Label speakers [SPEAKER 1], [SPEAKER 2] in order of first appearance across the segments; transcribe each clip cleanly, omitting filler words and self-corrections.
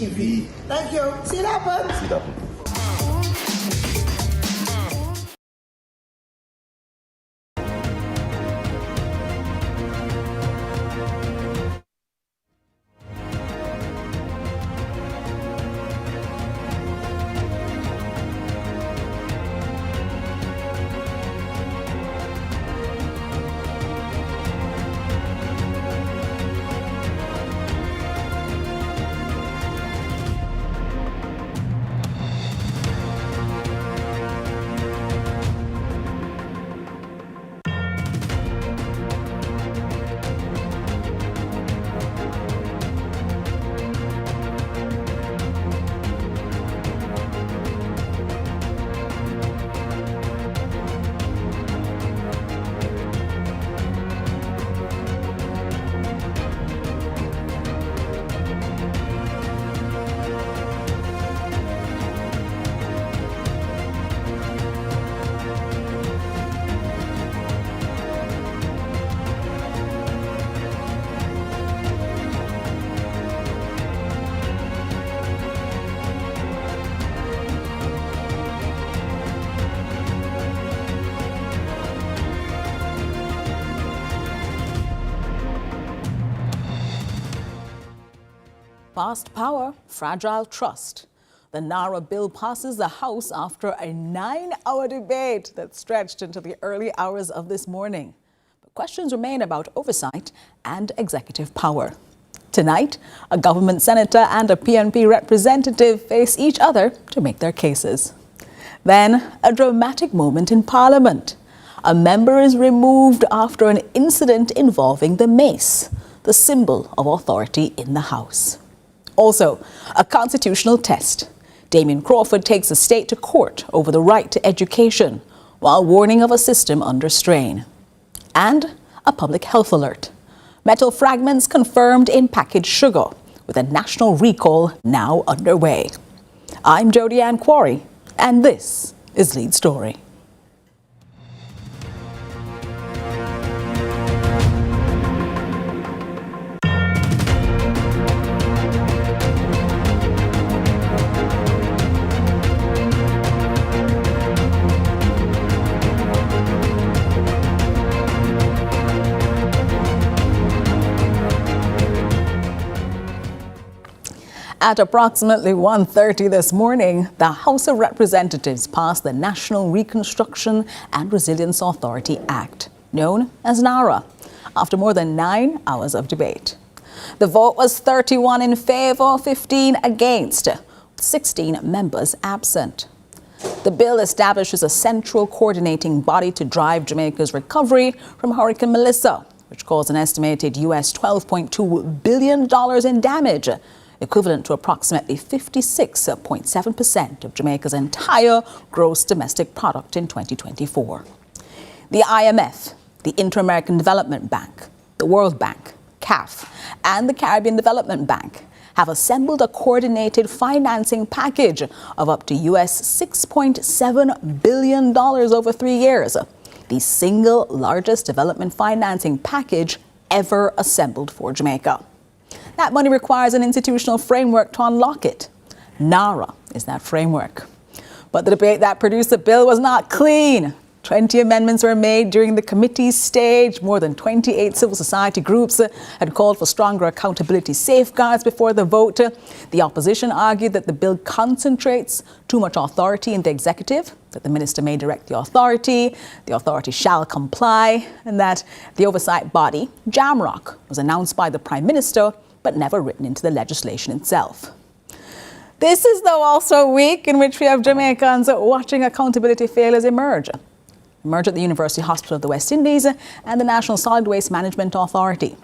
[SPEAKER 1] TV. Thank you. See it happen.
[SPEAKER 2] See it happen.
[SPEAKER 3] Fast power, fragile trust. The NARA bill passes the House after a 9-hour debate that stretched into the early hours of this morning. But questions remain about oversight and executive power. Tonight, a government senator and a PNP representative face each other to make their cases. Then, a dramatic moment in Parliament. A member is removed after an incident involving the mace, the symbol of authority in the House. Also, a constitutional test. Damien Crawford takes the state to court over the right to education, while warning of a system under strain. And a public health alert. Metal fragments confirmed in packaged sugar, with a national recall now underway. I'm Jodie Ann Quarry, and this is Lead Story. At approximately 1:30 this morning, the House of Representatives passed the National Reconstruction and Resilience Authority Act, known as NARA, after more than 9 hours of debate. The vote was 31 in favour, 15 against, 16 members absent. The bill establishes a central coordinating body to drive Jamaica's recovery from Hurricane Melissa, which caused an estimated US $12.2 billion in damage, equivalent to approximately 56.7% of Jamaica's entire gross domestic product in 2024. The IMF, the Inter-American Development Bank, the World Bank, CAF, and the Caribbean Development Bank have assembled a coordinated financing package of up to US $6.7 billion over 3 years, the single largest development financing package ever assembled for Jamaica. That money requires an institutional framework to unlock it. NARA is that framework. But the debate that produced the bill was not clean. 20 amendments were made during the committee stage. More than 28 civil society groups had called for stronger accountability safeguards before the vote. The opposition argued that the bill concentrates too much authority in the executive, that the minister may direct the authority shall comply, and that the oversight body, Jamrock, was announced by the Prime Minister but never written into the legislation itself. This is, though, also a week in which we have Jamaicans watching accountability failures emerge at the University Hospital of the West Indies and the National Solid Waste Management Authority.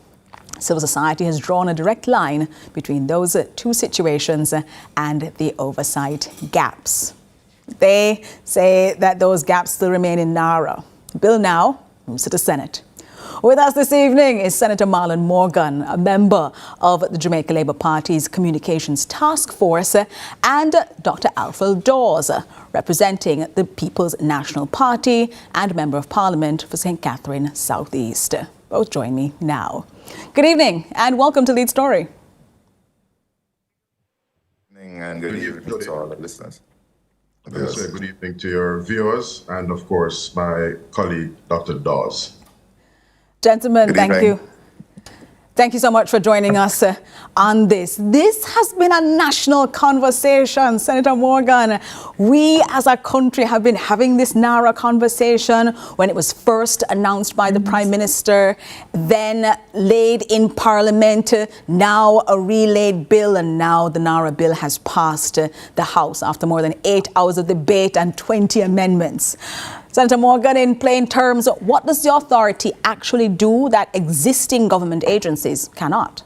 [SPEAKER 3] Civil society has drawn a direct line between those two situations and the oversight gaps. They say that those gaps still remain in NARA. The bill now moves to the Senate. With us this evening is Senator Marlon Morgan, a member of the Jamaica Labour Party's Communications Task Force, and Dr. Alfred Dawes, representing the People's National Party and Member of Parliament for St. Catherine South East. Both join me now. Good evening and welcome to Lead Story.
[SPEAKER 2] and good evening to all the listeners.
[SPEAKER 4] Let me say good evening to your viewers and, of course, my colleague, Dr. Dawes.
[SPEAKER 3] Gentlemen, thank you. Thank you so much for joining us on this. This has been a national conversation, Senator Morgan. We as a country have been having this NARA conversation when it was first announced by the Prime Minister, then laid in Parliament, now a relayed bill, and now the NARA bill has passed the House after more than 8 hours of debate and 20 amendments. Senator Morgan, in plain terms, what does the authority actually do that existing government agencies cannot?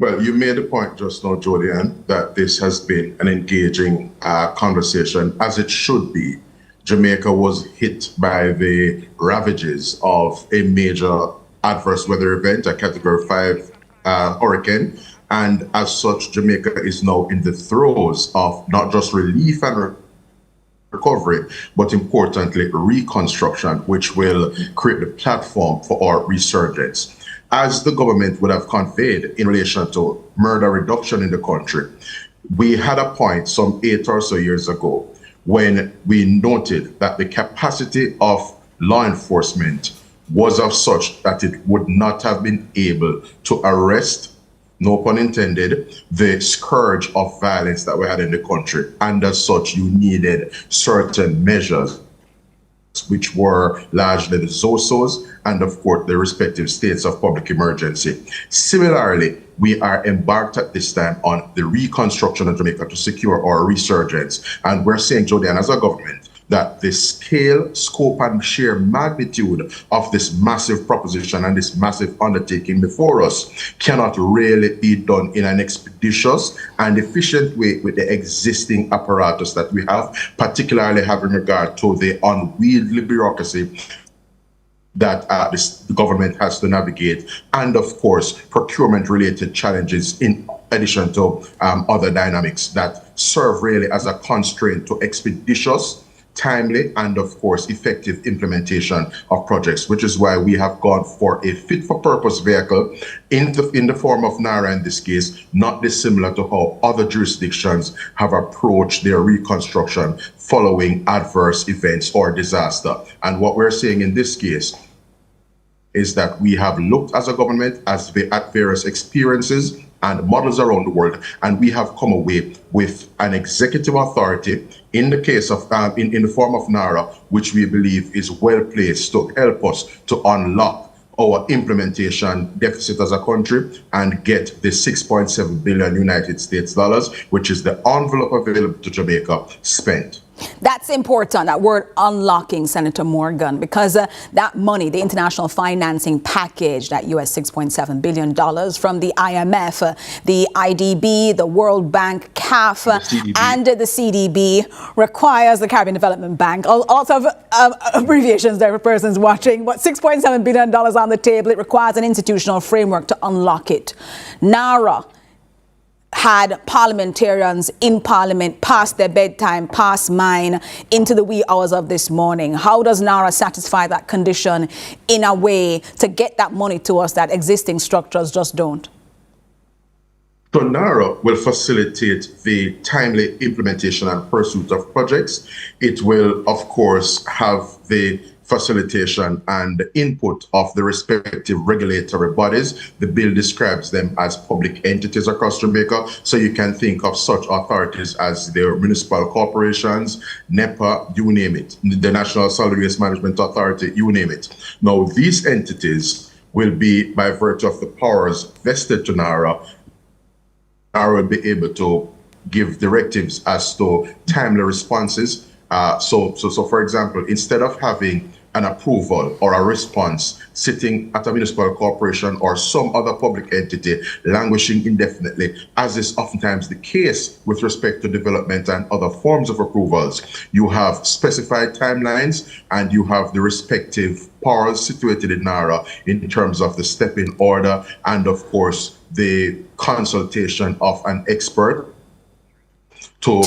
[SPEAKER 4] Well, you made the point just now, Jodianne, that this has been an engaging conversation, as it should be. Jamaica was hit by the ravages of a major adverse weather event, a Category 5 hurricane. And as such, Jamaica is now in the throes of not just relief and recovery, but importantly, reconstruction, which will create the platform for our resurgence. As the government would have conveyed in relation to murder reduction in the country, we had a point some 8 or so years ago when we noted that the capacity of law enforcement was of such that it would not have been able to arrest, no pun intended, the scourge of violence that we had in the country. And as such, you needed certain measures, which were largely the ZOSOs and, of course, the respective states of public emergency. Similarly, we are embarked at this time on the reconstruction of Jamaica to secure our resurgence. And we're saying, Jodianne, as a government, that the scale, scope, and sheer magnitude of this massive proposition and this massive undertaking before us cannot really be done in an expeditious and efficient way with the existing apparatus that we have, particularly having regard to the unwieldy bureaucracy that the government has to navigate, and of course, procurement-related challenges in addition to other dynamics that serve really as a constraint to expeditious, timely, and of course effective implementation of projects, which is why we have gone for a fit-for-purpose vehicle in the form of NARA in this case, not dissimilar to how other jurisdictions have approached their reconstruction following adverse events or disaster. And what we're saying in this case is that we have looked as a government at various experiences and models around the world, and we have come away with an executive authority in the case of in the form of NARA, which we believe is well placed to help us to unlock our implementation deficit as a country and get the 6.7 billion United States dollars, which is the envelope available to Jamaica, spent.
[SPEAKER 3] That's important, that word unlocking, Senator Morgan, because that money, the international financing package, that US $6.7 billion from the IMF, the IDB, the World Bank, CAF, and the CDB requires the Caribbean Development Bank, lots of abbreviations there for persons watching, but $6.7 billion on the table. It requires an institutional framework to unlock it. NARA had parliamentarians in Parliament past their bedtime, past mine, into the wee hours of this morning. How does NARA satisfy that condition in a way to get that money to us that existing structures just don't?
[SPEAKER 4] So NARA will facilitate the timely implementation and pursuit of projects. It will, of course, have the facilitation and input of the respective regulatory bodies. The bill describes them as public entities across Jamaica. So you can think of such authorities as the municipal corporations, NEPA, you name it, the National Solid Waste Management Authority, you name it. Now, these entities will be, by virtue of the powers vested to NARA, NARA will be able to give directives as to timely responses. So for example, instead of having an approval or a response sitting at a municipal corporation or some other public entity languishing indefinitely, as is oftentimes the case with respect to development and other forms of approvals, you have specified timelines and you have the respective powers situated in NARA in terms of the step-in order and, of course, the consultation of an expert to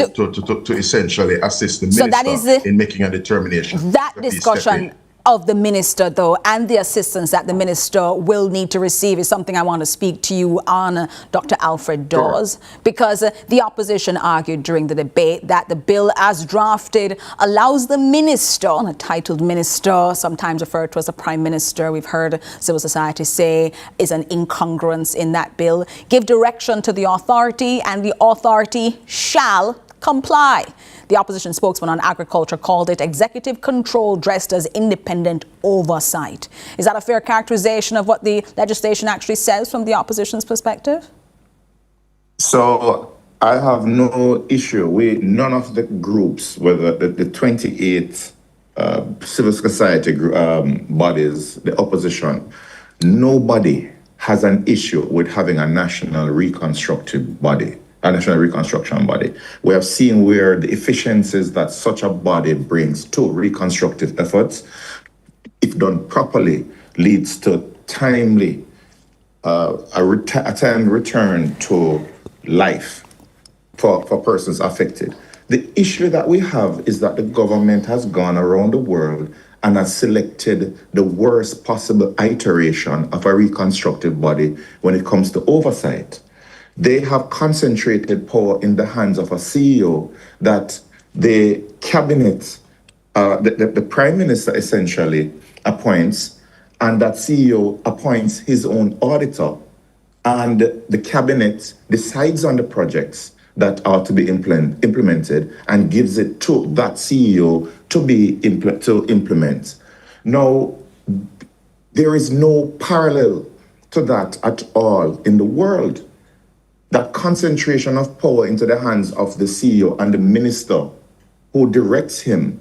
[SPEAKER 4] essentially assist the minister in making a determination.
[SPEAKER 3] That discussion of the minister, though, and the assistance that the minister will need to receive is something I want to speak to you on, Dr. Alfred Dawes, because the opposition argued during the debate that the bill as drafted allows the minister, a titled minister, sometimes referred to as a prime minister, we've heard civil society say is an incongruence in that bill, give direction to the authority, and the authority shall comply. The opposition spokesman on agriculture called it executive control dressed as independent oversight. Is that a fair characterization of what the legislation actually says from the opposition's perspective?
[SPEAKER 2] So I have no issue with none of the groups, whether the 28 civil society bodies, the opposition, nobody has an issue with having a national reconstruction body. We have seen where the efficiencies that such a body brings to reconstructive efforts, if done properly, leads to timely, a time return to life for persons affected. The issue that we have is that the government has gone around the world and has selected the worst possible iteration of a reconstructive body when it comes to oversight. They have concentrated power in the hands of a CEO that the cabinet, the prime minister essentially appoints, and that CEO appoints his own auditor, and the cabinet decides on the projects that are to be implemented and gives it to that CEO to implement. Now, there is no parallel to that at all in the world. That concentration of power into the hands of the CEO and the minister who directs him,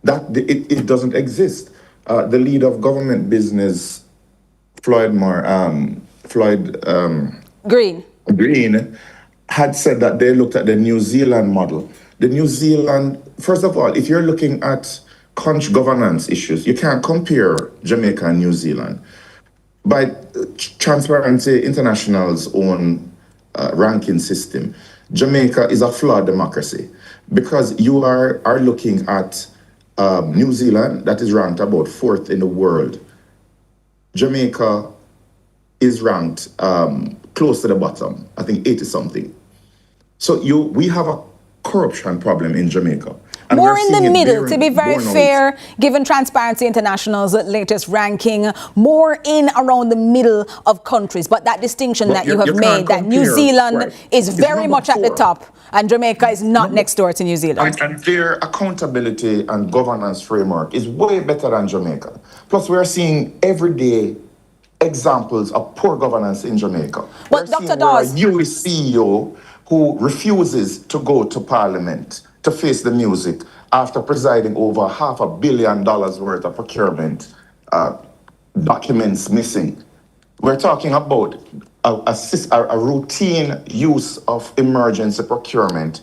[SPEAKER 2] it doesn't exist. The leader of government business, Floyd Green, had said that they looked at the New Zealand model. The New Zealand, first of all, if you're looking at country governance issues, you can't compare Jamaica and New Zealand. By Transparency International's own ranking system, Jamaica is a flawed democracy because you are looking at New Zealand, that is ranked about 4th in the world. Jamaica is ranked close to the bottom, I think 80 something. So we have a corruption problem in Jamaica. And
[SPEAKER 3] more in the middle, to be very fair, given Transparency International's latest ranking, more in around the middle of countries. But that distinction that you have made, that New Zealand is very much at the top and Jamaica is not next door to New Zealand.
[SPEAKER 2] And their accountability and governance framework is way better than Jamaica. Plus, we are seeing everyday examples of poor governance in Jamaica.
[SPEAKER 3] But Dr. Dawes,
[SPEAKER 2] a US CEO who refuses to go to Parliament to face the music after presiding over $500 million worth of procurement documents missing. We're talking about a routine use of emergency procurement,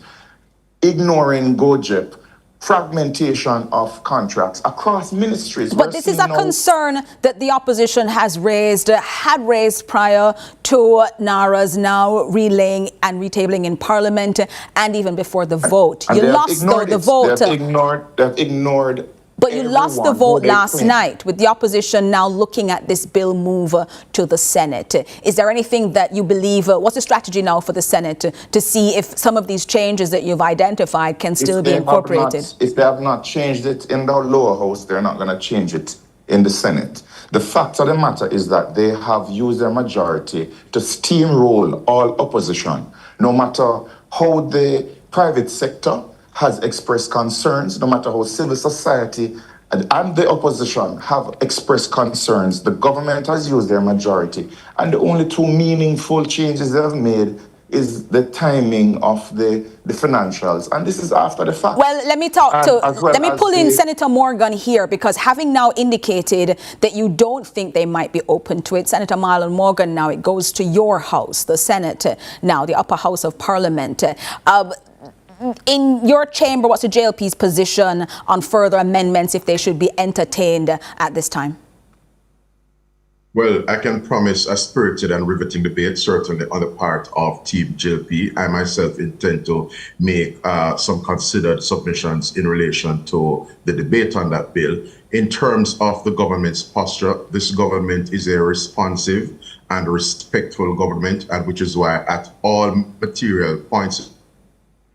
[SPEAKER 2] ignoring GOJEP, fragmentation of contracts across ministries.
[SPEAKER 3] But this is a concern that the opposition had raised prior to NARA's now relaying and retabling in Parliament and even before the vote.
[SPEAKER 2] And
[SPEAKER 3] you lost the vote.
[SPEAKER 2] They've ignored.
[SPEAKER 3] But you lost the vote last night with the opposition now looking at this bill move to the Senate. Is there anything that you believe, what's the strategy now for the Senate to see if some of these changes that you've identified can still be incorporated?
[SPEAKER 2] If they have not changed it in the lower house, they're not going to change it in the Senate. The fact of the matter is that they have used their majority to steamroll all opposition, no matter how the private sector has expressed concerns, no matter how civil society and the opposition have expressed concerns. The government has used their majority. And the only two meaningful changes they have made is the timing of the financials. And this is after the fact.
[SPEAKER 3] Well, let me pull in Senator Morgan here, because having now indicated that you don't think they might be open to it, Senator Marlon Morgan, now it goes to your house, the Senate, now the upper house of Parliament. In your chamber, what's the JLP's position on further amendments if they should be entertained at this time?
[SPEAKER 4] Well, I can promise a spirited and riveting debate, certainly on the part of Team JLP. I myself intend to make some considered submissions in relation to the debate on that bill. In terms of the government's posture, this government is a responsive and respectful government, and which is why at all material points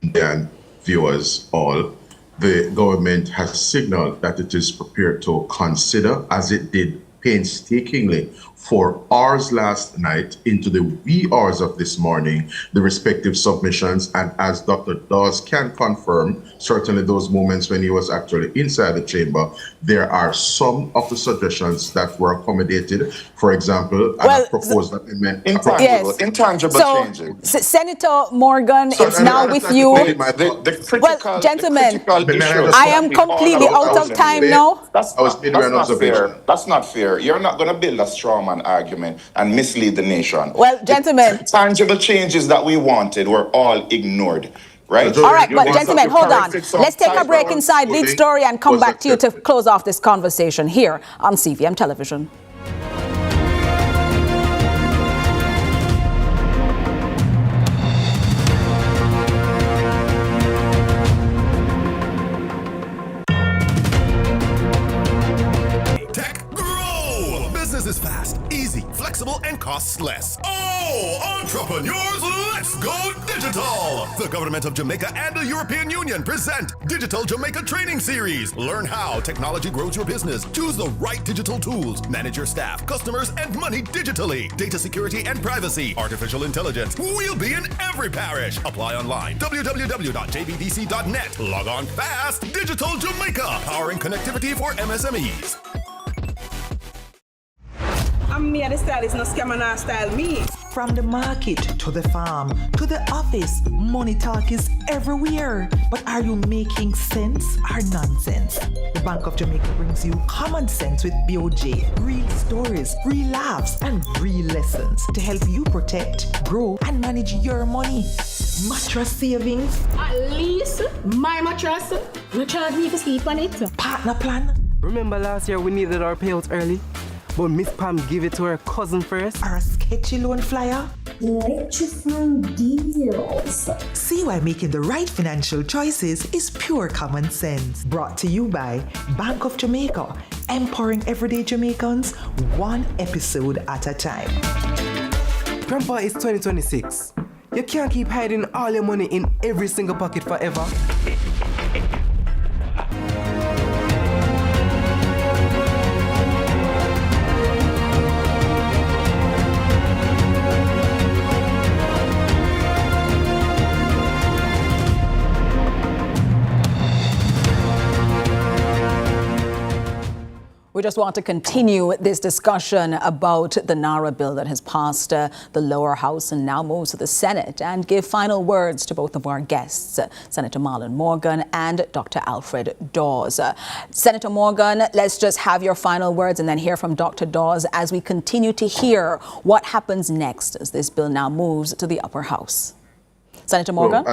[SPEAKER 4] and viewers all, the government has signaled that it is prepared to consider, as it did painstakingly for hours last night into the wee hours of this morning, the respective submissions. And as Dr. Dawes can confirm, certainly those moments when he was actually inside the chamber, there are some of the suggestions that were accommodated. For example, a proposed amendment.
[SPEAKER 2] Intangible changes.
[SPEAKER 3] Senator Morgan, it's now with you.
[SPEAKER 2] Well,
[SPEAKER 3] gentlemen, I am completely out of time now.
[SPEAKER 2] That's not fair. That's not fair. You're not going to build a straw man argument and mislead the nation.
[SPEAKER 3] Well, gentlemen,
[SPEAKER 2] the tangible changes that we wanted were all ignored. Right?
[SPEAKER 3] All right, but gentlemen, hold on. Let's take a break inside Lead Story and come back to you to close off this conversation here on CVM Television.
[SPEAKER 5] Is fast, easy, flexible, and costs less. Oh, entrepreneurs, let's go digital! The government of Jamaica and the European Union present Digital Jamaica Training Series. Learn how technology grows your business. Choose the right digital tools. Manage your staff, customers, and money digitally. Data security and privacy. Artificial intelligence. We'll be in every parish. Apply online. www.jbdc.net. Log on fast. Digital Jamaica. Powering connectivity for MSMEs.
[SPEAKER 6] I'm me, the stylist, no scam and not style me.
[SPEAKER 1] From the market to the farm to the office, money talk is everywhere. But are you making sense or nonsense? The Bank of Jamaica brings you common sense with BOJ. Real stories, real laughs, and real lessons to help you protect, grow, and manage your money. Mattress savings.
[SPEAKER 6] At least my mattress, no charge me to sleep on it.
[SPEAKER 1] Partner plan.
[SPEAKER 7] Remember last year we needed our payouts early? But Miss Pam gave it to her cousin first.
[SPEAKER 1] Or a sketchy loan flyer.
[SPEAKER 8] Electrifying deals.
[SPEAKER 1] See why making the right financial choices is pure common sense. Brought to you by Bank of Jamaica, empowering everyday Jamaicans one episode at a time.
[SPEAKER 7] Grandpa, it's 2026. You can't keep hiding all your money in every single pocket forever.
[SPEAKER 3] We just want to continue this discussion about the NARA bill that has passed the lower house and now moves to the Senate, and give final words to both of our guests, Senator Marlon Morgan and Dr. Alfred Dawes. Senator Morgan, let's just have your final words and then hear from Dr. Dawes as we continue to hear what happens next as this bill now moves to the upper house. Senator Morgan?
[SPEAKER 4] Well,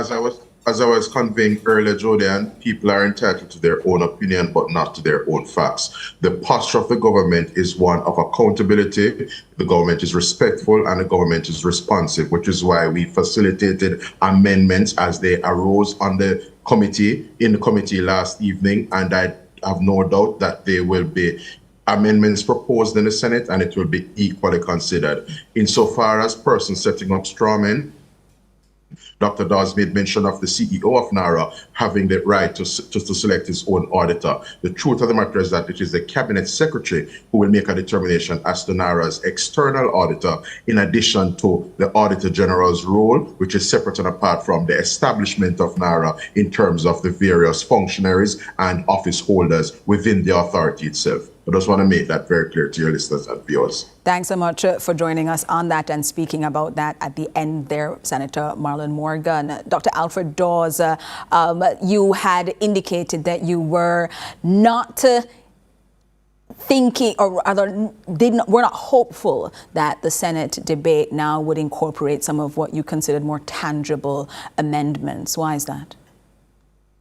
[SPEAKER 4] as I was conveying earlier, Jodian, people are entitled to their own opinion, but not to their own facts. The posture of the government is one of accountability. The government is respectful and the government is responsive, which is why we facilitated amendments as they arose on the committee, in the committee last evening. And I have no doubt that there will be amendments proposed in the Senate and it will be equally considered. Insofar as persons setting up straw men, Dr. Dawes made mention of the CEO of NARA having the right to select his own auditor. The truth of the matter is that it is the Cabinet Secretary who will make a determination as to NARA's external auditor, in addition to the Auditor General's role, which is separate and apart from the establishment of NARA in terms of the various functionaries and office holders within the authority itself. I just want to make that very clear to your listeners and viewers.
[SPEAKER 3] Thanks so much for joining us on that and speaking about that at the end there, Senator Marlon Morgan. Dr. Alfred Dawes, you had indicated that you were not thinking, or rather were not hopeful that the Senate debate now would incorporate some of what you considered more tangible amendments. Why is that?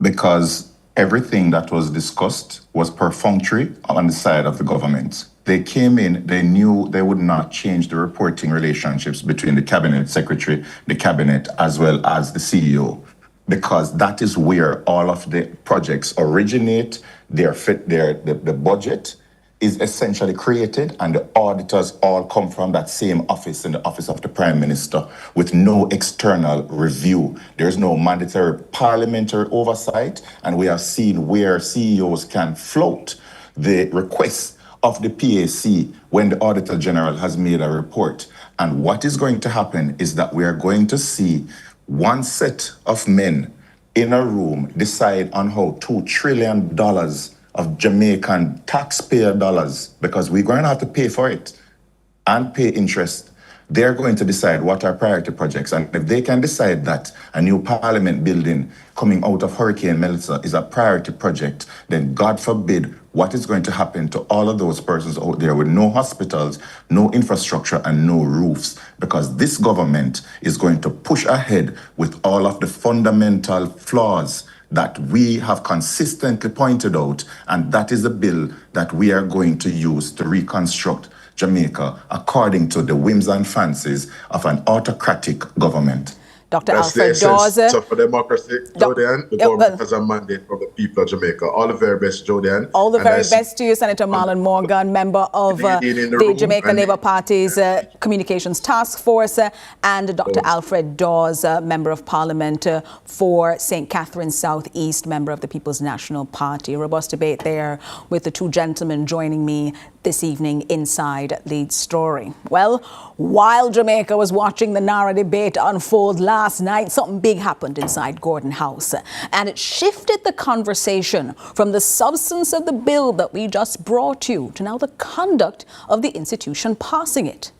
[SPEAKER 2] Because everything that was discussed was perfunctory on the side of the government. They came in, they knew they would not change the reporting relationships between the cabinet secretary, the cabinet, as well as the CEO, because that is where all of the projects originate, the budget is essentially created, and the auditors all come from that same office, in the office of the Prime Minister, with no external review. There's no mandatory parliamentary oversight, and we have seen where CEOs can float the requests of the PAC when the Auditor General has made a report. And what is going to happen is that we are going to see one set of men in a room decide on how $2 trillion of Jamaican taxpayer dollars, because we're going to have to pay for it and pay interest. They're going to decide what are priority projects. And if they can decide that a new parliament building coming out of Hurricane Melissa is a priority project, then God forbid what is going to happen to all of those persons out there with no hospitals, no infrastructure, and no roofs, because this government is going to push ahead with all of the fundamental flaws that we have consistently pointed out, and that is a bill that we are going to use to reconstruct Jamaica according to the whims and fancies of an autocratic government.
[SPEAKER 3] Dr.
[SPEAKER 4] That's
[SPEAKER 3] Alfred
[SPEAKER 4] the
[SPEAKER 3] Dawes.
[SPEAKER 4] essence of democracy, Jodian. The government has a mandate from the people of Jamaica. All the very best, Jodian.
[SPEAKER 3] All the very best to you, Senator Marlon Morgan, member of the Jamaica Labour Party's Communications Task Force, and Dr. Alfred Dawes, Member of Parliament for St. Catherine South East, member of the People's National Party. Robust debate there with the two gentlemen joining me this evening inside Lead Story. Well, while Jamaica was watching the Nara debate unfold last night, something big happened inside Gordon House, and it shifted the conversation from the substance of the bill that we just brought you to now the conduct of the institution passing it.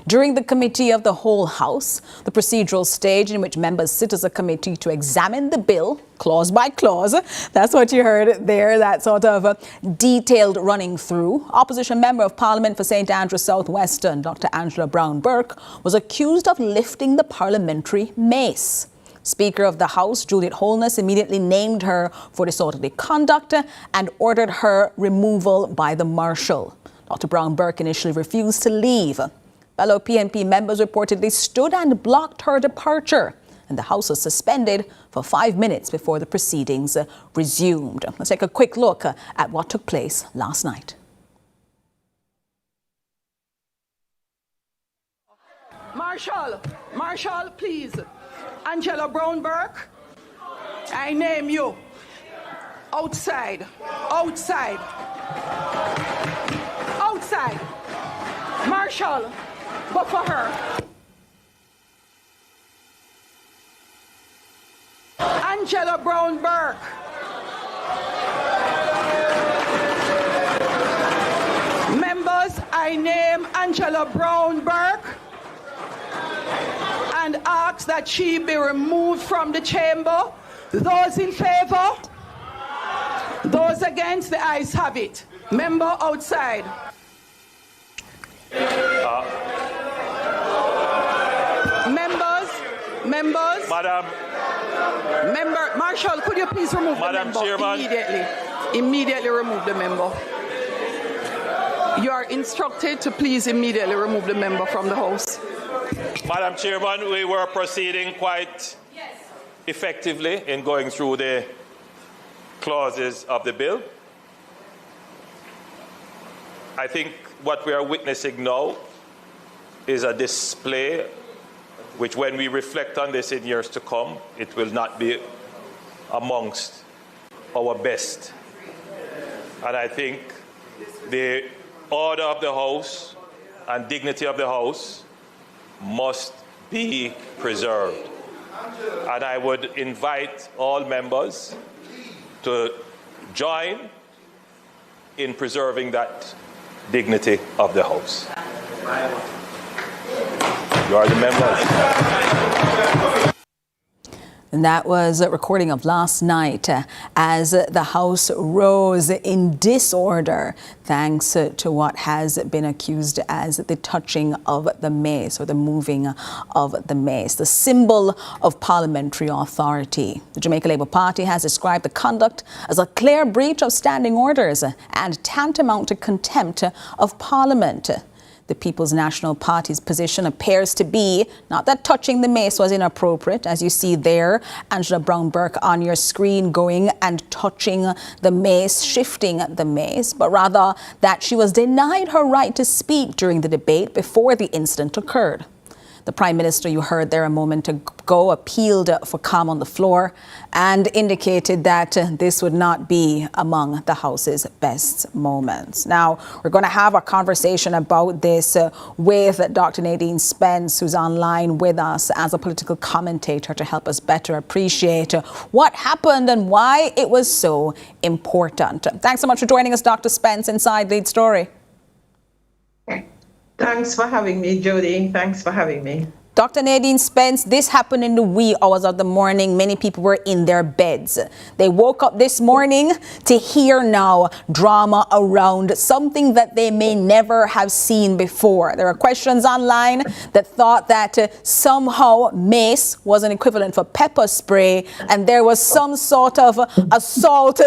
[SPEAKER 3] During the Committee of the Whole House, the procedural stage in which members sit as a committee to examine the bill, clause by clause, that's what you heard there, that sort of detailed running through. Opposition Member of Parliament for St. Andrews South Western, Dr. Angela Brown-Burke, was accused of lifting the parliamentary mace. Speaker of the House, Juliet Holness, immediately named her for disorderly conduct and ordered her removal by the Marshal. Dr. Brown-Burke initially refused to leave. Fellow PNP members reportedly stood and blocked her departure, and the House was suspended for 5 minutes before the proceedings resumed. Let's take a quick look at what took place last night.
[SPEAKER 6] Marshal, please. Angela Brown-Burke, I name you. Outside. Marshal, but for her. Angela Brown-Burke. Members, I name Angela Brown-Burke and ask that she be removed from the chamber. Those in favor? Those against, the ayes have it. Member outside. Members.
[SPEAKER 9] Madam.
[SPEAKER 6] Member, Marshal, could you please remove
[SPEAKER 9] Madam
[SPEAKER 6] the member
[SPEAKER 9] Chairman.
[SPEAKER 6] Immediately remove the member. You are instructed to please immediately remove the member from the House.
[SPEAKER 9] Madam Chairman, we were proceeding quite effectively in going through the clauses of the bill. I think what we are witnessing now is a display which, when we reflect on this in years to come, it will not be amongst our best. And I think the order of the House and dignity of the House must be preserved. And I would invite all members to join in preserving that dignity of the House. You are the members.
[SPEAKER 3] And that was a recording of last night as the House rose in disorder thanks to what has been accused as the touching of the mace or the moving of the mace, the symbol of parliamentary authority. The Jamaica Labour Party has described the conduct as a clear breach of standing orders and tantamount to contempt of Parliament. The People's National Party's position appears to be not that touching the mace was inappropriate, as you see there, Angela Brown-Burke on your screen going and touching the mace, shifting the mace, but rather that she was denied her right to speak during the debate before the incident occurred. The Prime Minister, you heard there a moment ago, appealed for calm on the floor and indicated that this would not be among the House's best moments. Now, we're going to have a conversation about this with Dr. Nadine Spence, who's online with us as a political commentator to help us better appreciate what happened and why it was so important. Thanks so much for joining us, Dr. Spence, inside Lead Story.
[SPEAKER 10] Thanks for having me, Jody. Thanks for having me.
[SPEAKER 3] Dr. Nadine Spence, this happened in the wee hours of the morning. Many people were in their beds. They woke up this morning to hear now drama around something that they may never have seen before. There are questions online that thought that somehow mace was an equivalent for pepper spray and there was some sort of assault,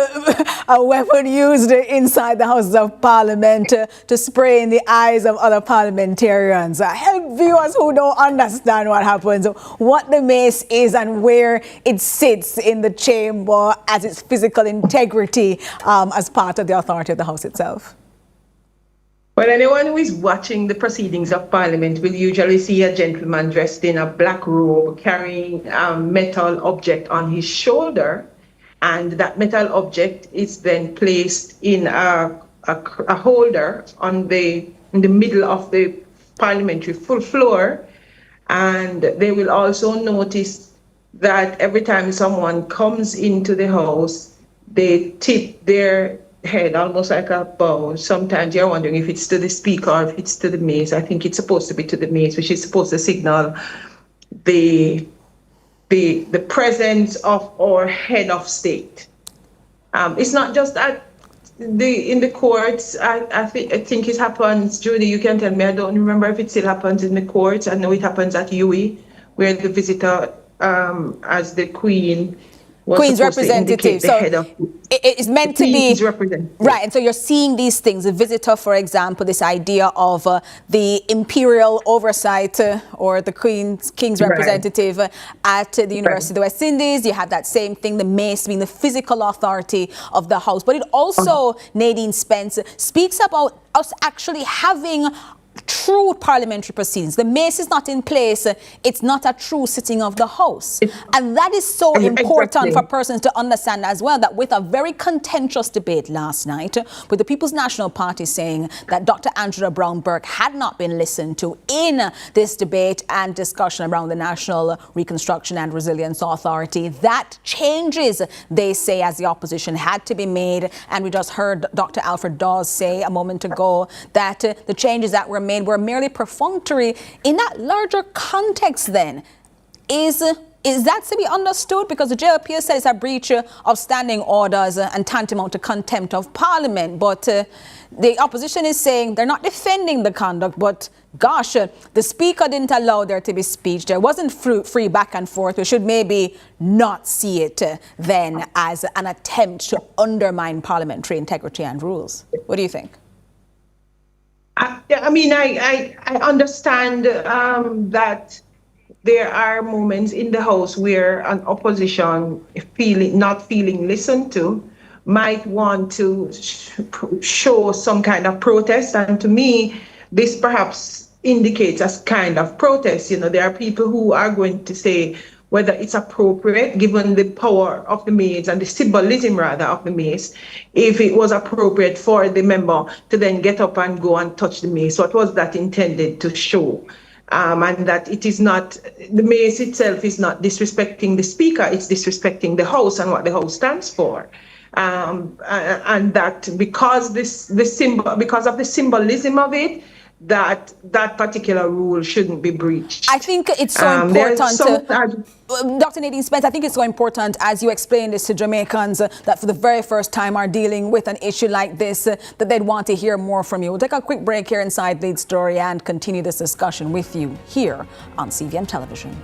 [SPEAKER 3] a weapon used inside the Houses of Parliament to spray in the eyes of other parliamentarians. Help viewers who don't understand what happens, what the mace is and where it sits in the chamber as its physical integrity as part of the authority of the House itself.
[SPEAKER 10] Well, anyone who is watching the proceedings of Parliament will usually see a gentleman dressed in a black robe carrying a metal object on his shoulder, and that metal object is then placed in a holder in the middle of the parliamentary full floor. And they will also notice that every time someone comes into the House, they tip their head almost like a bow. Sometimes you're wondering if it's to the Speaker or if it's to the mace. I think it's supposed to be to the mace, which is supposed to signal the presence of our head of state. It's not just that in the courts. I think it happens, Judy, you can tell me, I don't remember if it still happens in the courts. I know it happens at UWI, where the visitor as the Queen was
[SPEAKER 3] Queen's representative.
[SPEAKER 10] The
[SPEAKER 3] so
[SPEAKER 10] head of
[SPEAKER 3] it's meant to be
[SPEAKER 10] representative.
[SPEAKER 3] Right, and so you're seeing these things, the visitor, for example, this idea of the imperial oversight or the king's representative at the University of the West Indies. You have that same thing, the mace being the physical authority of the House. But it also, Nadine Spence, speaks about us actually having true parliamentary proceedings. The mace is not in place. It's not a true sitting of the House. And that is so important for persons to understand as well, that with a very contentious debate last night, with the People's National Party saying that Dr. Angela Brown-Burke had not been listened to in this debate and discussion around the National Reconstruction and Resilience Authority, that changes, they say, as the opposition had to be made. And we just heard Dr. Alfred Dawes say a moment ago that the changes that were made were merely perfunctory. In that larger context then, is that to be understood? Because the JLP says it's a breach of standing orders and tantamount to contempt of Parliament. But the opposition is saying they're not defending the conduct, but gosh, the Speaker didn't allow there to be speech. There wasn't free back and forth. We should maybe not see it then as an attempt to undermine parliamentary integrity and rules. What do you think?
[SPEAKER 10] I mean, I understand that there are moments in the House where an opposition not feeling listened to might want to show some kind of protest. And to me, this perhaps indicates a kind of protest. You know, there are people who are going to say whether it's appropriate, given the power of the mace and the symbolism, rather, of the mace, if it was appropriate for the member to then get up and go and touch the mace. What was that intended to show? And that it is not, the mace itself is not disrespecting the Speaker, it's disrespecting the House and what the House stands for. And that because of the symbolism of it, that that particular rule shouldn't be breached.
[SPEAKER 3] I think it's so important Dr. Nadine Spence, I think it's so important, as you explained this to Jamaicans, that for the very first time are dealing with an issue like this, that they'd want to hear more from you. We'll take a quick break here inside Lead Story and continue this discussion with you here on CVM Television.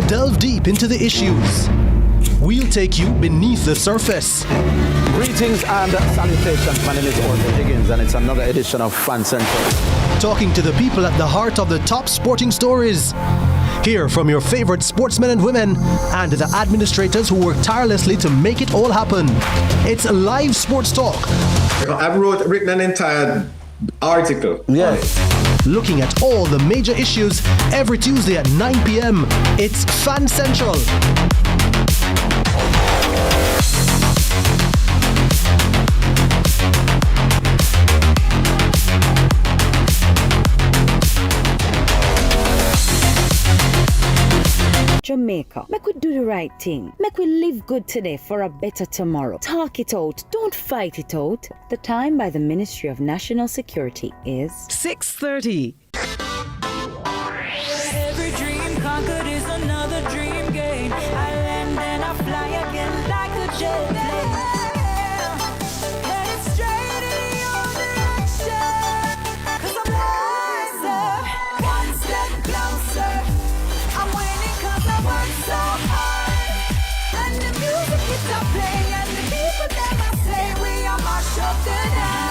[SPEAKER 11] Delve deep into the issues. We'll take you beneath the surface.
[SPEAKER 12] Greetings and salutations. My name is Orville Higgins, and it's another edition of Fan Central.
[SPEAKER 11] Talking to the people at the heart of the top sporting stories. Hear from your favorite sportsmen and women and the administrators who work tirelessly to make it all happen. It's live sports talk.
[SPEAKER 13] I've written an entire article.
[SPEAKER 12] Yes.
[SPEAKER 11] Looking at all the major issues every Tuesday at 9 p.m. It's Fan Central.
[SPEAKER 14] Jamaica, make we do the right thing. Make we live good today for a better tomorrow. Talk it out. Don't fight it out. The time by the Ministry of National Security is
[SPEAKER 15] 6:30. Every dream conquered is another dream game. I land and I fly again like a jet plane. Headed straight in your direction. 'Cause I'm wiser, one step closer. I'm winning 'cause I work so hard. And the music keeps on playing, and the people never say we are mash up the dance.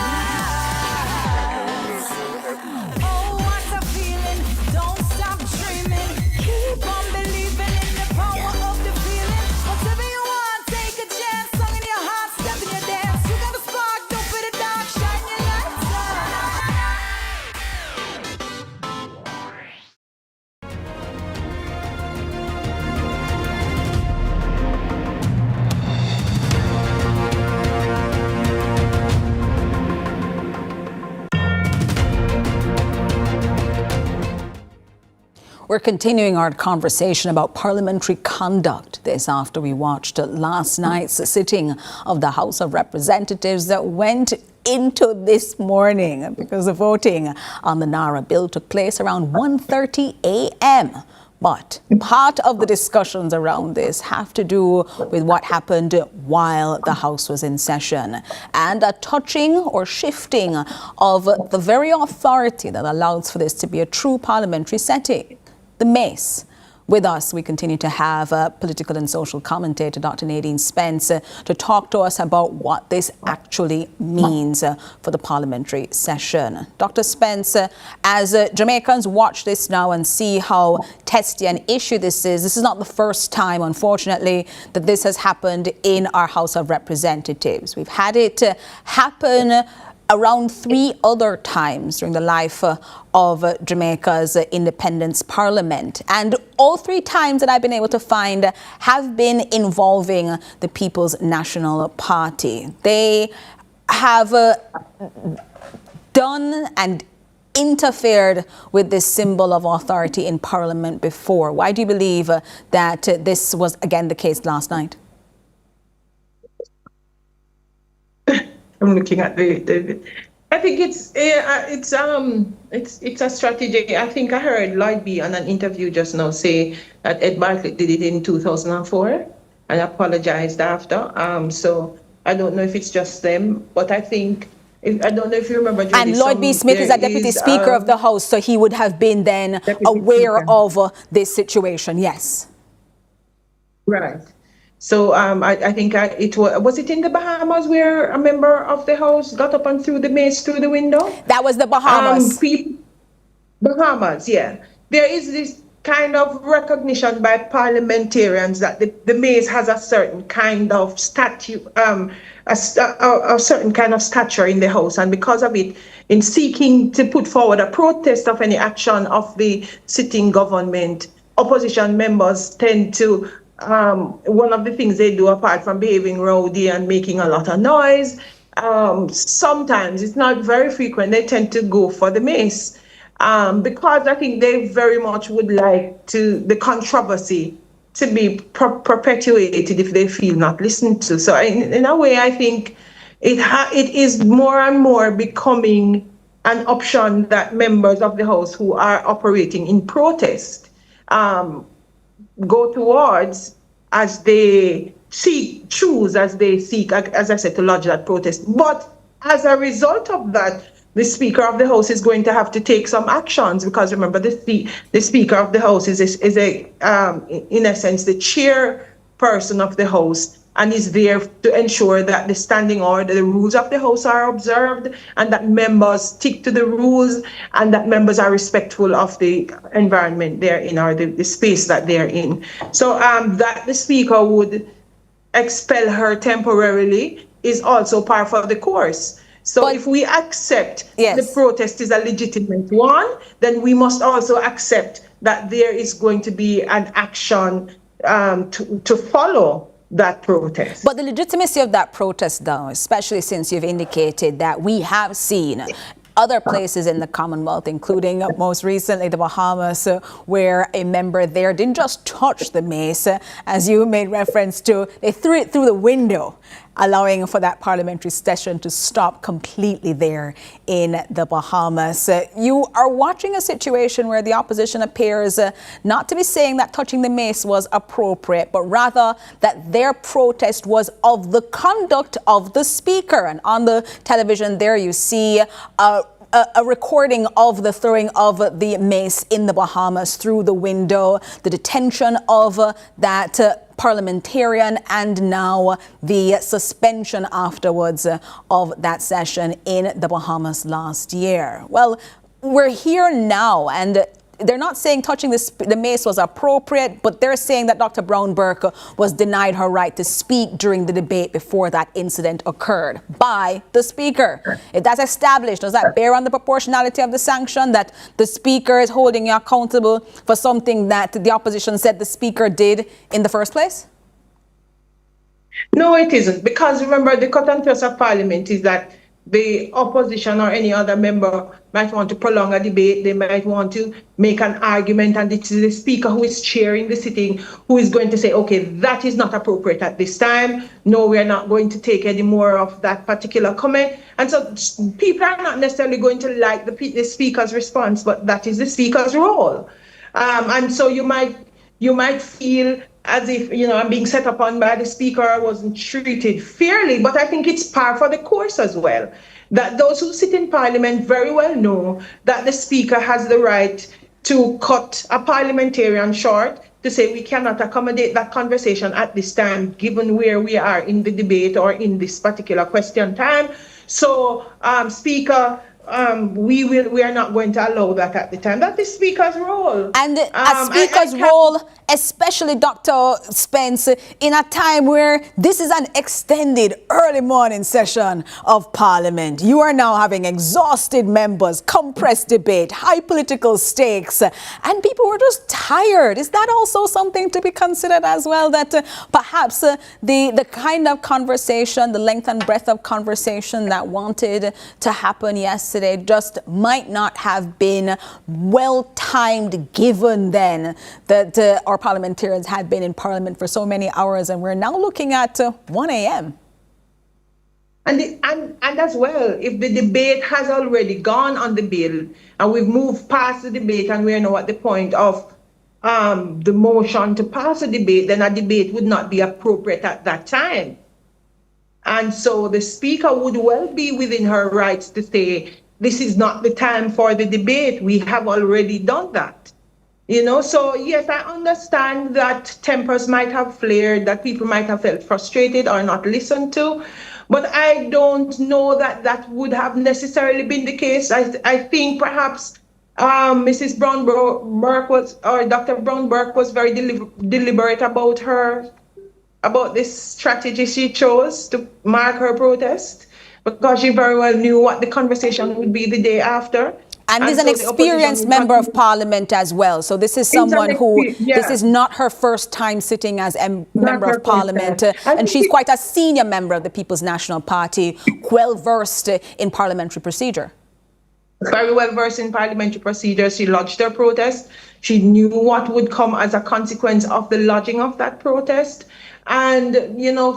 [SPEAKER 15] Oh, what a feeling! Don't stop dreaming. Keep on believing in the power of the feeling. Whatever you want, take a chance. Song in your heart, step in your dance. You got a spark, don't put it down. Shine your lights
[SPEAKER 3] We're continuing our conversation about parliamentary conduct. This after we watched last night's sitting of the House of Representatives that went into this morning because the voting on the NARA bill took place around 1:30 a.m. But part of the discussions around this have to do with what happened while the House was in session and a touching or shifting of the very authority that allows for this to be a true parliamentary setting. The mace. With us, we continue to have political and social commentator Dr. Nadine Spence to talk to us about what this actually means for the parliamentary session. Dr. Spence, as Jamaicans watch this now and see how testy an issue this is not the first time, unfortunately, that this has happened in our House of Representatives. We've had it happen around 3 other times during the life of Jamaica's independence parliament. And all 3 times that I've been able to find have been involving the People's National Party. They have done and interfered with this symbol of authority in Parliament before. Why do you believe that this was again the case last night?
[SPEAKER 10] I'm looking at the I think it's a strategy. I think I heard Lloyd B on an interview just now say that Ed Bartlett did it in 2004 and apologized after. So I don't know if it's just them, but I think I don't know if you remember. Judy,
[SPEAKER 3] and Lloyd B. Smith is a deputy speaker of the House, so he would have been then aware of this situation. Yes.
[SPEAKER 10] Right. So I think it was it in the Bahamas where a member of the House got up and threw the mace through the window?
[SPEAKER 3] That was the Bahamas.
[SPEAKER 10] Bahamas, yeah. There is this kind of recognition by parliamentarians that the mace has a certain kind of a certain kind of stature in the House, and because of it, in seeking to put forward a protest of any action of the sitting government, opposition members tend to one of the things they do, apart from behaving rowdy and making a lot of noise, sometimes, it's not very frequent, they tend to go for the mace because I think they very much would like the controversy to be perpetuated if they feel not listened to. So in a way, I think it is more and more becoming an option that members of the House who are operating in protest go towards as they choose as they seek, as I said, to lodge that protest. But as a result of that, the Speaker of the House is going to have to take some actions, because remember, the Speaker of the House is in essence the chairperson of the House, and is there to ensure that the standing order, the rules of the House are observed, and that members stick to the rules, and that members are respectful of the environment they're in, or the space that they're in. So that the Speaker would expel her temporarily is also part of the course. So if we accept the protest is a legitimate one, then we must also accept that there is going to be an action to follow that protest.
[SPEAKER 3] But the legitimacy of that protest, though, especially since you've indicated that we have seen other places in the Commonwealth, including most recently the Bahamas, where a member there didn't just touch the mace, as you made reference to, they threw it through the window, allowing for that parliamentary session to stop completely there in the Bahamas. You are watching a situation where the opposition appears not to be saying that touching the mace was appropriate, but rather that their protest was of the conduct of the Speaker. And on the television there you see a recording of the throwing of the mace in the Bahamas through the window, the detention of that parliamentarian, and now the suspension afterwards of that session in the Bahamas last year. Well, we're here now, and they're not saying touching the mace was appropriate, but they're saying that Dr. Brown-Burke was denied her right to speak during the debate before that incident occurred by the Speaker. If that's established, does that bear on the proportionality of the sanction, that the Speaker is holding you accountable for something that the opposition said the Speaker did in the first place?
[SPEAKER 10] No, it isn't, because remember, the cut and thrust of Parliament is that the opposition or any other member might want to prolong a debate, they might want to make an argument, and it is the Speaker who is chairing the sitting who is going to say, okay, that is not appropriate at this time. No, we are not going to take any more of that particular comment. And so people are not necessarily going to like the Speaker's response, but that is the Speaker's role. And so you might feel as if, I'm being set upon by the Speaker, I wasn't treated fairly, but I think it's par for the course as well. That those who sit in Parliament very well know that the Speaker has the right to cut a parliamentarian short, to say we cannot accommodate that conversation at this time, given where we are in the debate or in this particular question time. So, Speaker, we are not going to allow that at the time. That is Speaker's role.
[SPEAKER 3] And a Speaker's role, especially Dr. Spence, in a time where this is an extended early morning session of Parliament. You are now having exhausted members, compressed debate, high political stakes, and people were just tired. Is that also something to be considered as well, that perhaps the kind of conversation, the length and breadth of conversation that wanted to happen yesterday just might not have been well timed, given then that our parliamentarians had been in Parliament for so many hours, and we're now looking at 1 a.m.
[SPEAKER 10] And as well, if the debate has already gone on the bill and we've moved past the debate and we're now at the point of the motion to pass a debate, then a debate would not be appropriate at that time. And so the Speaker would well be within her rights to say, this is not the time for the debate. We have already done that. So yes, I understand that tempers might have flared, that people might have felt frustrated or not listened to, but I don't know that that would have necessarily been the case. I think perhaps Mrs. Brown-Burke or Dr. Brown-Burke was very deliberate about this strategy she chose to mark her protest, because she very well knew what the conversation would be the day after.
[SPEAKER 3] And is an experienced member of Parliament as well. So this is someone who, this is not her first time sitting as a member of Parliament. And she's quite a senior member of the People's National Party, well versed in parliamentary procedure.
[SPEAKER 10] very well versed in parliamentary procedures. She lodged her protest. She knew what would come as a consequence of the lodging of that protest. And,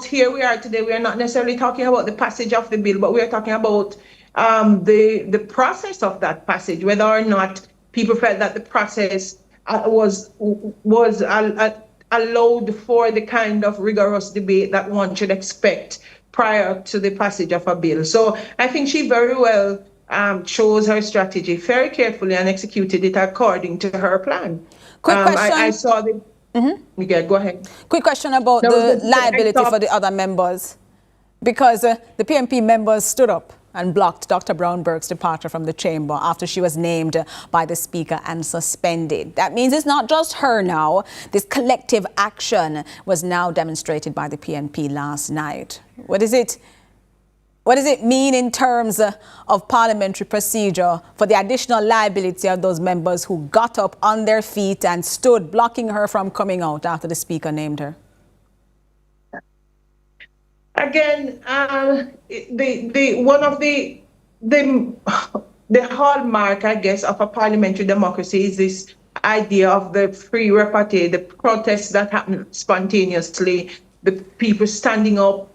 [SPEAKER 10] here we are today. We are not necessarily talking about the passage of the bill, but we are talking about the process of that passage, whether or not people felt that the process was allowed for the kind of rigorous debate that one should expect prior to the passage of a bill. So I think she very well chose her strategy very carefully and executed it according to her plan.
[SPEAKER 3] Quick question.
[SPEAKER 10] I saw the... Yeah, go ahead.
[SPEAKER 3] Quick question about the liability for the other members. Because the PMP members stood up and blocked Dr. Brownberg's departure from the chamber after she was named by the speaker and suspended. That means it's not just her now. This collective action was now demonstrated by the PMP last night. What does it mean in terms of parliamentary procedure for the additional liability of those members who got up on their feet and stood blocking her from coming out after the speaker named her?
[SPEAKER 10] Again, one of the hallmark, I guess, of a parliamentary democracy is this idea of the free repartee, the protests that happen spontaneously, the people standing up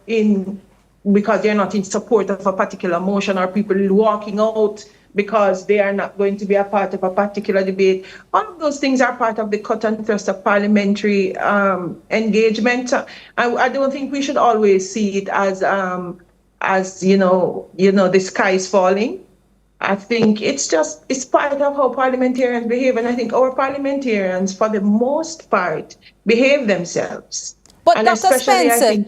[SPEAKER 10] because they're not in support of a particular motion, or people walking out because they are not going to be a part of a particular debate. All of those things are part of the cut and thrust of parliamentary engagement. I don't think we should always see it as the sky is falling. I think it's part of how parliamentarians behave, and I think our parliamentarians, for the most part, behave themselves.
[SPEAKER 3] But
[SPEAKER 10] and
[SPEAKER 3] Dr. Spencer,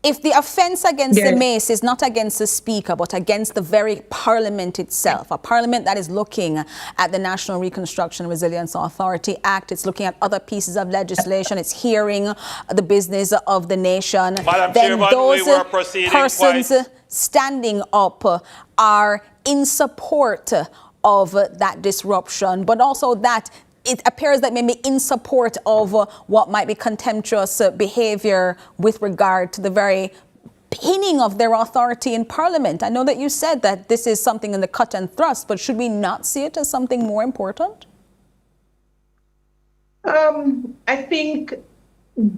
[SPEAKER 3] if the offence against the mace is not against the speaker, but against the very parliament itself, a parliament that is looking at the National Reconstruction and Resilience Authority Act, it's looking at other pieces of legislation, it's hearing the business of the nation, then those persons standing up are in support of that disruption, but also that it appears that maybe in support of what might be contemptuous behavior with regard to the very pinning of their authority in Parliament. I know that you said that this is something in the cut and thrust, but should we not see it as something more important?
[SPEAKER 10] I think,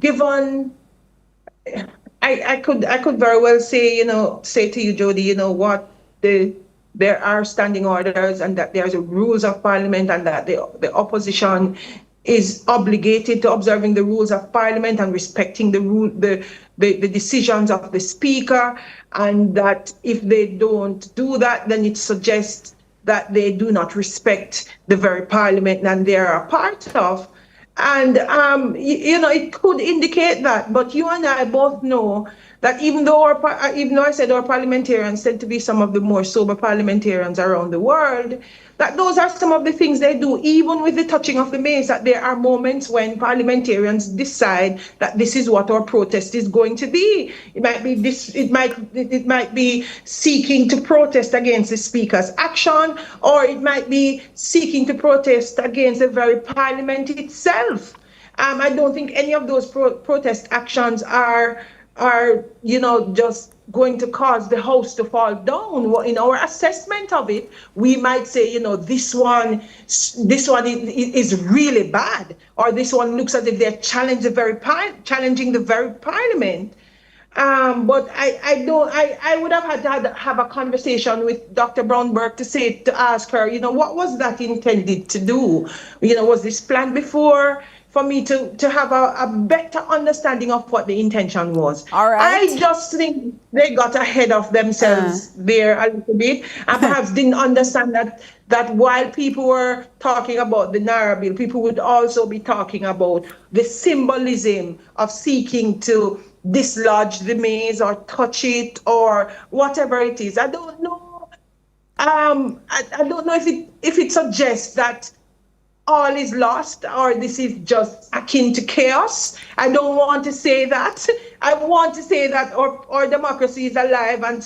[SPEAKER 10] given, I could very well say to you, Jody, what there are standing orders and that there's rules of parliament and that the opposition is obligated to observing the rules of parliament and respecting the decisions of the speaker, and that if they don't do that, then it suggests that they do not respect the very parliament that they are a part of. And, it could indicate that, but you and I both know that even though I said our parliamentarians tend to be some of the more sober parliamentarians around the world, that those are some of the things they do, even with the touching of the mace, that there are moments when parliamentarians decide that this is what our protest is going to be. It might be it might be seeking to protest against the speaker's action, or it might be seeking to protest against the very parliament itself. I don't think any of those protest actions are just going to cause the house to fall down. In our assessment of it, we might say, this one is really bad, or this one looks as if they're challenging the very parliament. But I would have had to have a conversation with Dr. Brownberg to ask her, what was that intended to do? Was this planned before? For me to have a better understanding of what the intention was.
[SPEAKER 3] All right.
[SPEAKER 10] I just think they got ahead of themselves there a little bit, and perhaps didn't understand that while people were talking about the Naira bill, people would also be talking about the symbolism of seeking to dislodge the maze or touch it or whatever it is. I don't know. I don't know if it suggests that all is lost, or this is just akin to chaos. I don't want to say that. I want to say that our democracy is alive and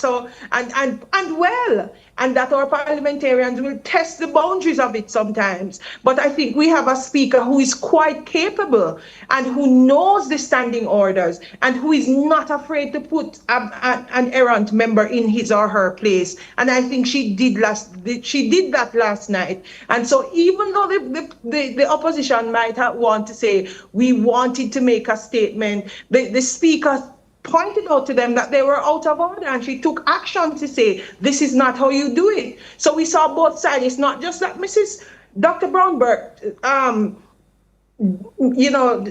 [SPEAKER 10] well. and that our parliamentarians will test the boundaries of it sometimes. But I think we have a speaker who is quite capable and who knows the standing orders and who is not afraid to put an errant member in his or her place. And I think she did that last night. And so even though the opposition might want to say, we wanted to make a statement, the speaker pointed out to them that they were out of order, and she took action to say, this is not how you do it. So we saw both sides. It's not just that Dr. Brownberg,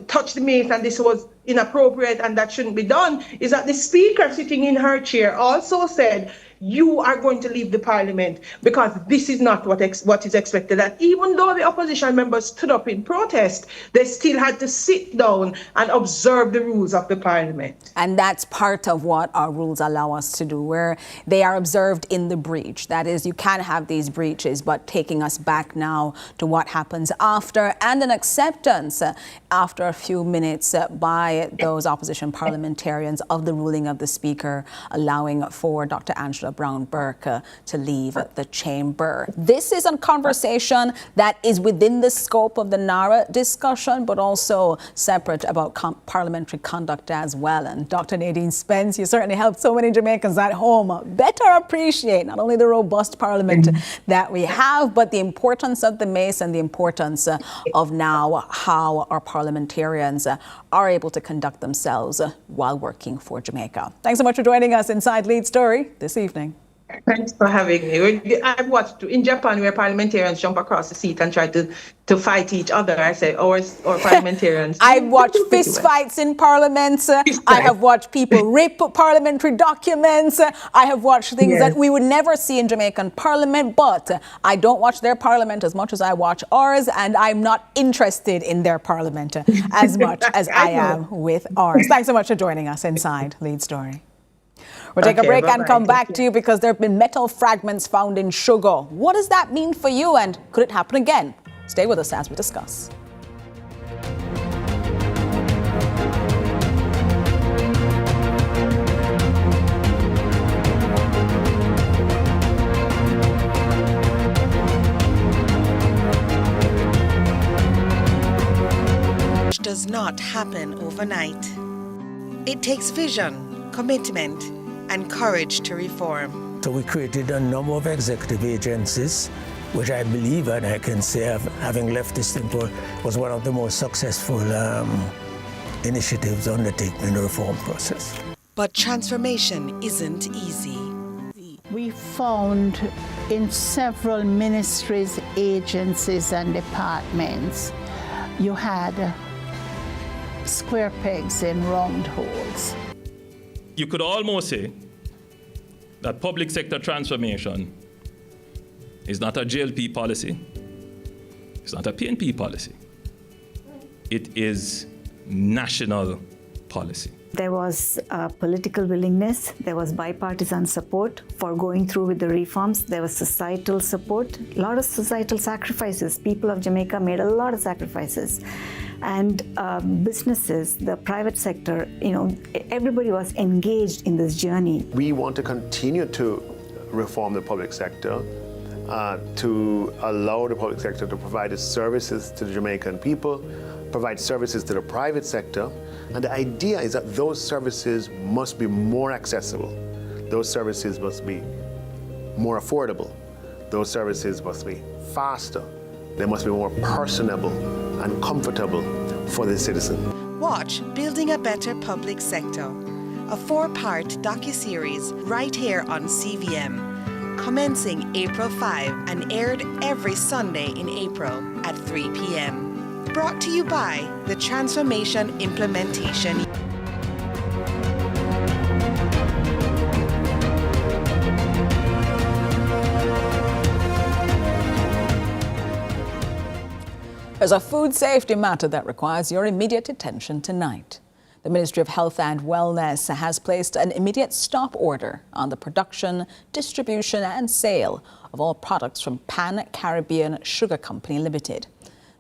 [SPEAKER 10] touched the mace and this was inappropriate and that shouldn't be done, is that the speaker sitting in her chair also said, you are going to leave the parliament because this is not what is expected. And even though the opposition members stood up in protest, they still had to sit down and observe the rules of the parliament.
[SPEAKER 3] And that's part of what our rules allow us to do, where they are observed in the breach. That is, you can have these breaches, but taking us back now to what happens after, and an acceptance after a few minutes by those opposition parliamentarians of the ruling of the speaker, allowing for Dr. Angela Brown-Burke to leave the chamber. This is a conversation that is within the scope of the NARA discussion, but also separate about parliamentary conduct as well. And Dr. Nadine Spence, you certainly helped so many Jamaicans at home better appreciate not only the robust parliament that we have, but the importance of the mace and the importance of now how our parliamentarians are able to conduct themselves while working for Jamaica. Thanks so much for joining us inside Lead Story this evening.
[SPEAKER 10] Thanks for having me. I've watched in Japan where parliamentarians jump across the seat and try to fight each other. I say, or parliamentarians.
[SPEAKER 3] I've watched fist fights in parliaments. I have watched people rip parliamentary documents. I have watched things that we would never see in Jamaican parliament, but I don't watch their parliament as much as I watch ours, and I'm not interested in their parliament as much as I am with ours. Thanks so much for joining us inside Lead Story. We'll take a break and come back to you because there have been metal fragments found in sugar. What does that mean for you, and could it happen again? Stay with us as we discuss.
[SPEAKER 16] Does not happen overnight. It takes vision, commitment, and courage to reform.
[SPEAKER 17] So we created a number of executive agencies, which I believe, and I can say, having left this thing, was one of the most successful initiatives undertaken in the reform process.
[SPEAKER 16] But transformation isn't easy.
[SPEAKER 18] We found in several ministries, agencies, and departments, you had square pegs in round holes.
[SPEAKER 9] You could almost say that public sector transformation is not a JLP policy. It's not a PNP policy. It is national policy.
[SPEAKER 19] There was political willingness, there was bipartisan support for going through with the reforms, there was societal support, a lot of societal sacrifices. People of Jamaica made a lot of sacrifices. And businesses, the private sector, everybody was engaged in this journey.
[SPEAKER 20] We want to continue to reform the public sector, to allow the public sector to provide its services to the Jamaican people, provide services to the private sector. And the idea is that those services must be more accessible. Those services must be more affordable. Those services must be faster. They must be more personable and comfortable for the citizen.
[SPEAKER 16] Watch Building a Better Public Sector, a 4-part docuseries right here on CVM, commencing April 5 and aired every Sunday in April at 3 p.m. Brought to you by the Transformation Implementation.
[SPEAKER 3] There's a food safety matter that requires your immediate attention tonight. The Ministry of Health and Wellness has placed an immediate stop order on the production, distribution and sale of all products from Pan Caribbean Sugar Company Limited.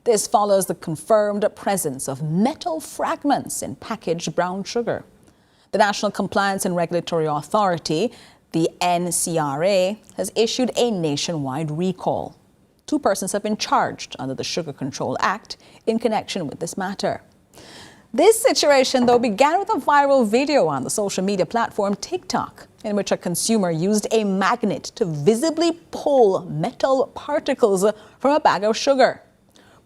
[SPEAKER 3] This follows the confirmed presence of metal fragments in packaged brown sugar. The National Compliance and Regulatory Authority The NCRA has issued a nationwide recall. 2 persons have been charged under the Sugar Control Act in connection with this matter. This situation, though, began with a viral video on the social media platform TikTok, in which a consumer used a magnet to visibly pull metal particles from a bag of sugar.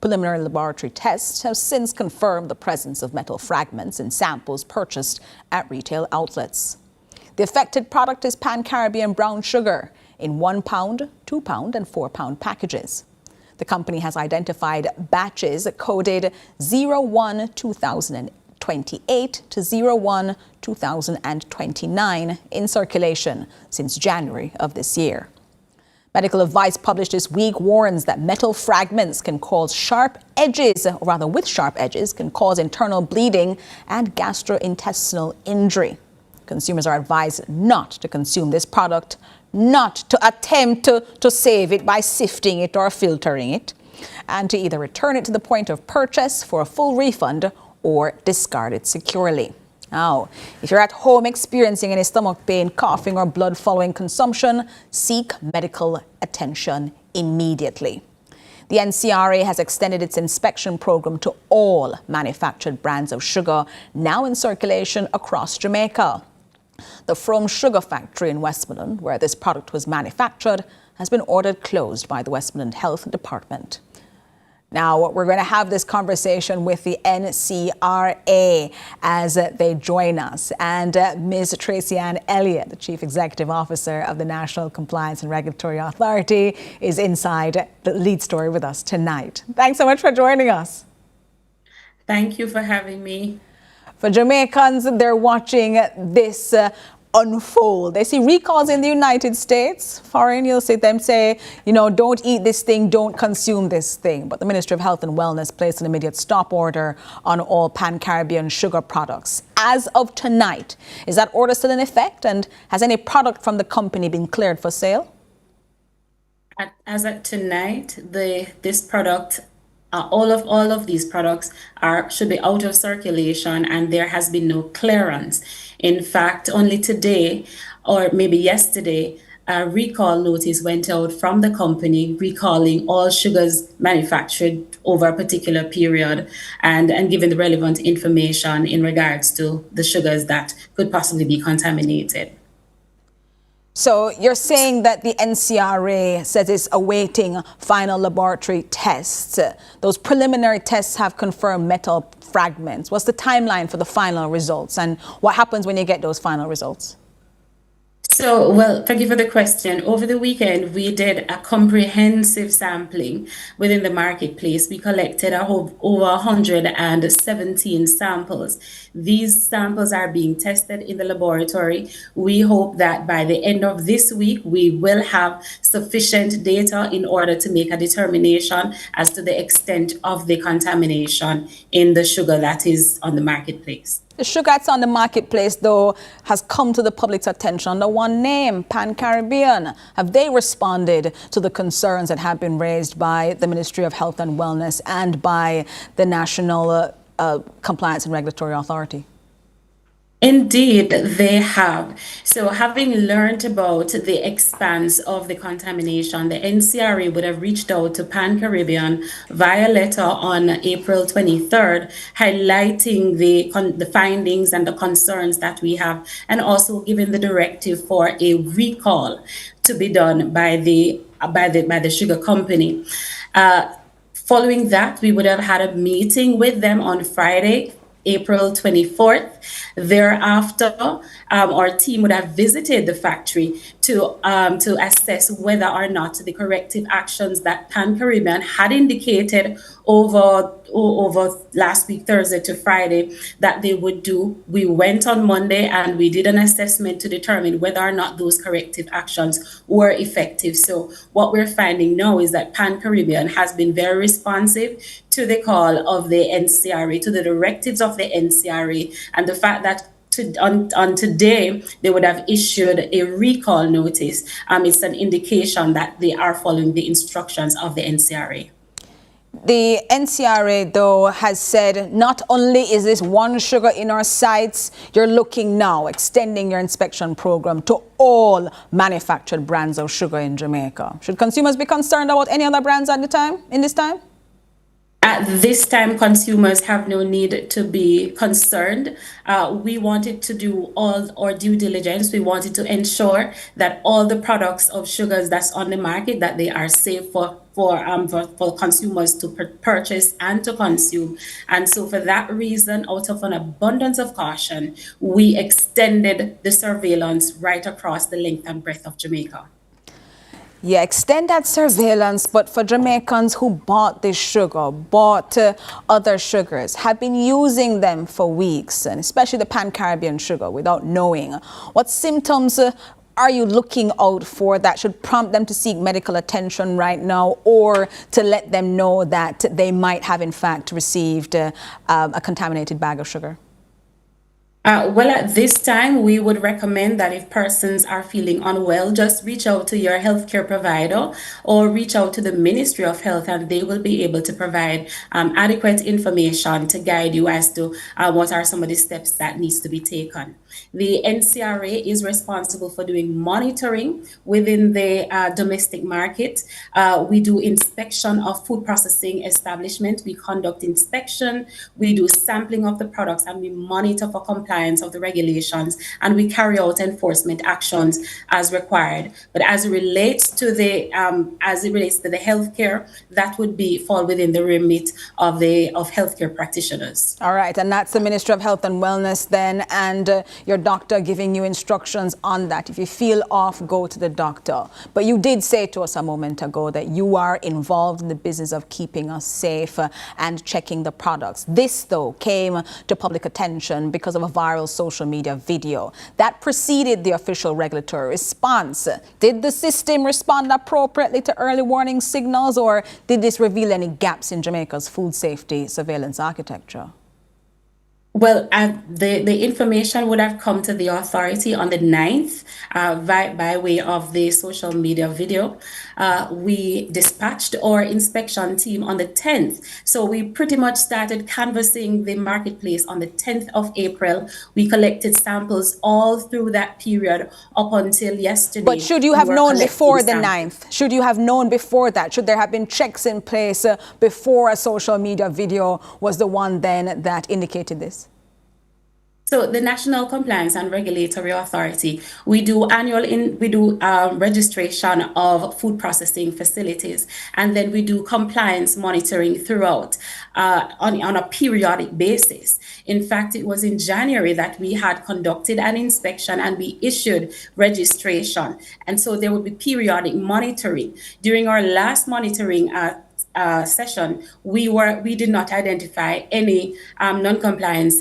[SPEAKER 3] Preliminary laboratory tests have since confirmed the presence of metal fragments in samples purchased at retail outlets. The affected product is Pan-Caribbean brown sugar in 1 pound, 2 pound and 4 pound packages. The company has identified batches coded 01-2028 to 01-2029 in circulation since January of this year. Medical advice published this week warns that metal fragments can cause sharp edges, or rather with sharp edges, can cause internal bleeding and gastrointestinal injury. Consumers are advised not to consume this product, not to attempt to save it by sifting it or filtering it, and to either return it to the point of purchase for a full refund or discard it securely. Now, if you're at home experiencing any stomach pain, coughing, or blood following consumption, seek medical attention immediately. The NCRA has extended its inspection program to all manufactured brands of sugar now in circulation across Jamaica. The Frome Sugar Factory in Westmoreland, where this product was manufactured, has been ordered closed by the Westmoreland Health Department. Now, we're going to have this conversation with the NCRA as they join us. And Ms. Tracy Ann Elliott, the Chief Executive Officer of the National Compliance and Regulatory Authority, is inside the lead story with us tonight. Thanks so much for joining us.
[SPEAKER 21] Thank you for having me.
[SPEAKER 3] For Jamaicans, they're watching this unfold. They see recalls in the United States. Foreign, you'll see them say, don't eat this thing, don't consume this thing. But the Ministry of Health and Wellness placed an immediate stop order on all Pan-Caribbean sugar products. As of tonight, is that order still in effect? And has any product from the company been cleared for sale?
[SPEAKER 21] As of tonight, this product, all of these products should be out of circulation, and there has been no clearance. In fact, only today, or maybe yesterday, a recall notice went out from the company recalling all sugars manufactured over a particular period and giving the relevant information in regards to the sugars that could possibly be contaminated.
[SPEAKER 3] So you're saying that the NCRA says it's awaiting final laboratory tests. Those preliminary tests have confirmed metal fragments. What's the timeline for the final results, and what happens when you get those final results?
[SPEAKER 21] So, well, thank you for the question. Over the weekend, we did a comprehensive sampling within the marketplace. We collected over 117 samples. These samples are being tested in the laboratory. We hope that by the end of this week, we will have sufficient data in order to make a determination as to the extent of the contamination in the sugar that is on the marketplace.
[SPEAKER 3] The sugar that's on the marketplace, though, has come to the public's attention under one name, Pan-Caribbean. Have they responded to the concerns that have been raised by the Ministry of Health and Wellness and by the National Compliance and Regulatory Authority?
[SPEAKER 21] Indeed, they have. So having learned about the expanse of the contamination, the NCRA would have reached out to Pan-Caribbean via letter on April 23rd, highlighting the findings and the concerns that we have, and also giving the directive for a recall to be done by the sugar company. Following that, we would have had a meeting with them on Friday, April 24th. Thereafter, our team would have visited the factory to assess whether or not the corrective actions that Pan-Caribbean had indicated over last week, Thursday to Friday, that they would do. We went on Monday and we did an assessment to determine whether or not those corrective actions were effective. So what we're finding now is that Pan-Caribbean has been very responsive to the call of the NCRA, to the directives of the NCRA, and the fact that on today they would have issued a recall notice. It's an indication that they are following the instructions of the NCRA.
[SPEAKER 3] The NCRA, though, has said not only is this one sugar in our sights, you're looking now, extending your inspection program to all manufactured brands of sugar in Jamaica. Should consumers be concerned about any other brands at the time, in this time?
[SPEAKER 21] At this time, consumers have no need to be concerned. We wanted to do all our due diligence. We wanted to ensure that all the products of sugars that's on the market, that they are safe for consumers to purchase and to consume. And so for that reason, out of an abundance of caution, we extended the surveillance right across the length and breadth of Jamaica.
[SPEAKER 3] Yeah, extend that surveillance, but for Jamaicans who bought this sugar, bought other sugars, have been using them for weeks, and especially the Pan-Caribbean sugar, without knowing, what symptoms are you looking out for that should prompt them to seek medical attention right now, or to let them know that they might have in fact received a contaminated bag of sugar?
[SPEAKER 21] Well, at this time, we would recommend that if persons are feeling unwell, just reach out to your healthcare provider or reach out to the Ministry of Health, and they will be able to provide adequate information to guide you as to what are some of the steps that needs to be taken. The NCRA is responsible for doing monitoring within the domestic market. We do inspection of food processing establishment. We conduct inspection. We do sampling of the products, and we monitor for compliance of the regulations, and we carry out enforcement actions as required. But as it relates to the healthcare, that would fall within the remit of healthcare practitioners.
[SPEAKER 3] All right, and that's the Ministry of Health and Wellness then, and your doctor giving you instructions on that. If you feel off, go to the doctor. But you did say to us a moment ago that you are involved in the business of keeping us safe and checking the products. This, though, came to public attention because of a viral social media video that preceded the official regulatory response. Did the system respond appropriately to early warning signals, or did this reveal any gaps in Jamaica's food safety surveillance architecture?
[SPEAKER 21] Well, the information would have come to the authority on the 9th by way of the social media video. We dispatched our inspection team on the 10th. So we pretty much started canvassing the marketplace on the 10th of April. We collected samples all through that period up until yesterday.
[SPEAKER 3] But should you have known before the 9th? Should you have known before that? Should there have been checks in place before a social media video was the one then that indicated this?
[SPEAKER 21] So the National Compliance and Regulatory Authority, we do registration of food processing facilities, and then we do compliance monitoring throughout on a periodic basis. In fact, it was in January that we had conducted an inspection and we issued registration, and so there would be periodic monitoring. During our last monitoring session, we did not identify any non-compliances